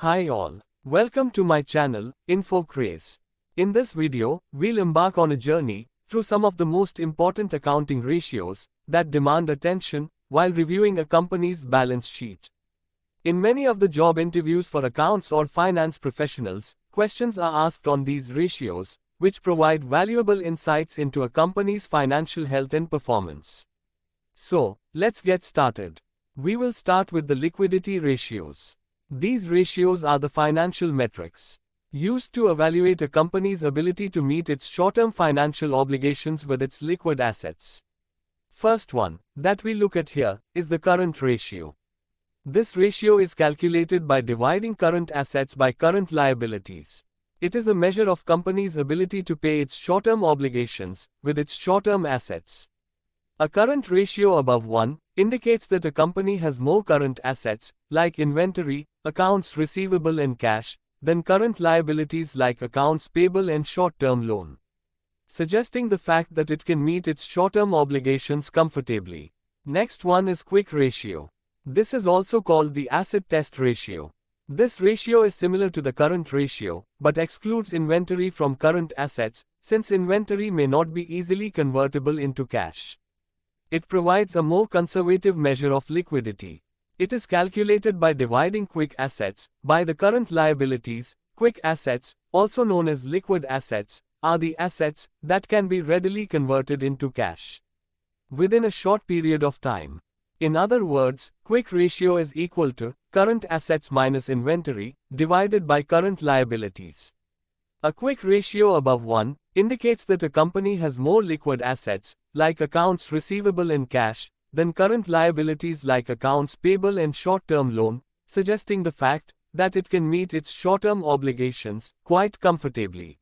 Hi all. Welcome to my channel, InfoCraze. In this video, we'll embark on a journey through some of the most important accounting ratios that demand attention while reviewing a company's balance sheet. In many of the job interviews for accounts or finance professionals, questions are asked on these ratios, which provide valuable insights into a company's financial health and performance. So, let's get started. We will start with the liquidity ratios. These ratios are the financial metrics used to evaluate a company's ability to meet its short-term financial obligations with its liquid assets. First one that we look at here is the current ratio. This ratio is calculated by dividing current assets by current liabilities. It is a measure of company's ability to pay its short-term obligations with its short-term assets. A current ratio above 1 indicates that a company has more current assets, like inventory, accounts receivable and cash, than current liabilities like accounts payable and short-term loan, suggesting the fact that it can meet its short-term obligations comfortably. Next one is quick ratio. This is also called the acid test ratio. This ratio is similar to the current ratio, but excludes inventory from current assets, since inventory may not be easily convertible into cash. It provides a more conservative measure of liquidity. It is calculated by dividing quick assets by the current liabilities. Quick assets, also known as liquid assets, are the assets that can be readily converted into cash within a short period of time. In other words, quick ratio is equal to current assets minus inventory divided by current liabilities. A quick ratio above 1 indicates that a company has more liquid assets, like accounts receivable and cash, than current liabilities like accounts payable and short-term loan, suggesting the fact that it can meet its short-term obligations quite comfortably.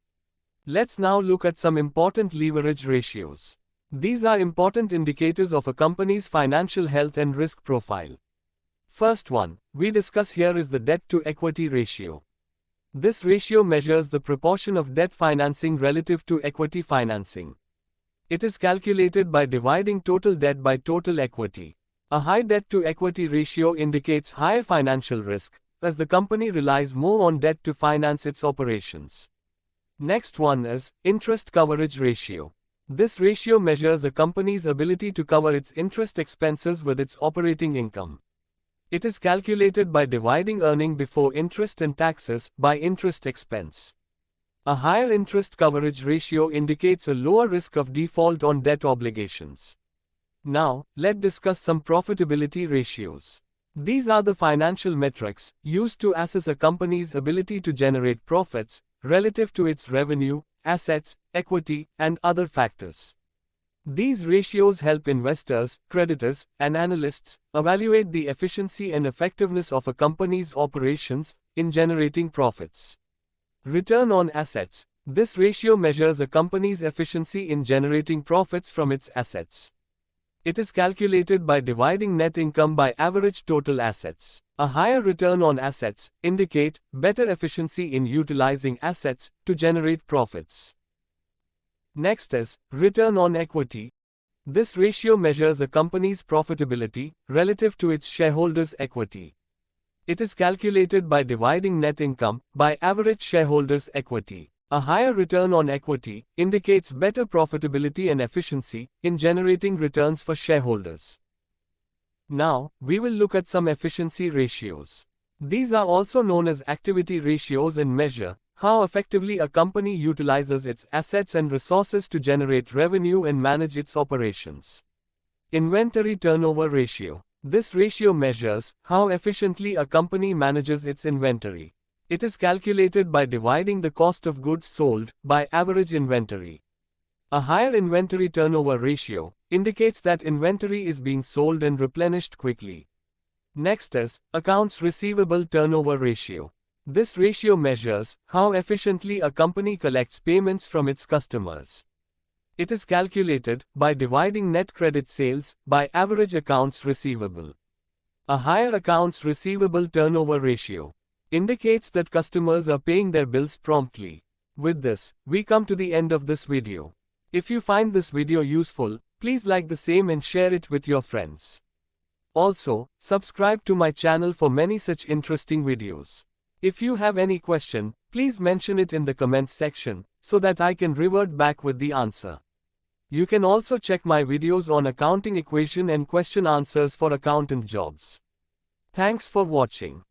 Let's now look at some important leverage ratios. These are important indicators of a company's financial health and risk profile. First one we discuss here is the debt-to-equity ratio. This ratio measures the proportion of debt financing relative to equity financing. It is calculated by dividing total debt by total equity. A high debt-to-equity ratio indicates higher financial risk, as the company relies more on debt to finance its operations. Next one is interest coverage ratio. This ratio measures a company's ability to cover its interest expenses with its operating income. It is calculated by dividing earning before interest and taxes by interest expense. A higher interest coverage ratio indicates a lower risk of default on debt obligations. Now, let's discuss some profitability ratios. These are the financial metrics used to assess a company's ability to generate profits relative to its revenue, assets, equity, and other factors. These ratios help investors, creditors, and analysts evaluate the efficiency and effectiveness of a company's operations in generating profits. Return on assets. This ratio measures a company's efficiency in generating profits from its assets. It is calculated by dividing net income by average total assets. A higher return on assets indicates better efficiency in utilizing assets to generate profits. Next is return on equity. This ratio measures a company's profitability relative to its shareholders' equity. It is calculated by dividing net income by average shareholders' equity. A higher return on equity indicates better profitability and efficiency in generating returns for shareholders. Now, we will look at some efficiency ratios. These are also known as activity ratios and measure how effectively a company utilizes its assets and resources to generate revenue and manage its operations. Inventory turnover ratio. This ratio measures how efficiently a company manages its inventory. It is calculated by dividing the cost of goods sold by average inventory. A higher inventory turnover ratio indicates that inventory is being sold and replenished quickly. Next is accounts receivable turnover ratio. This ratio measures how efficiently a company collects payments from its customers. It is calculated by dividing net credit sales by average accounts receivable. A higher accounts receivable turnover ratio indicates that customers are paying their bills promptly. With this, we come to the end of this video. If you find this video useful, please like the same and share it with your friends. Also, subscribe to my channel for many such interesting videos. If you have any question, please mention it in the comments section, so that I can revert back with the answer. You can also check my videos on accounting equation and question answers for accountant jobs. Thanks for watching.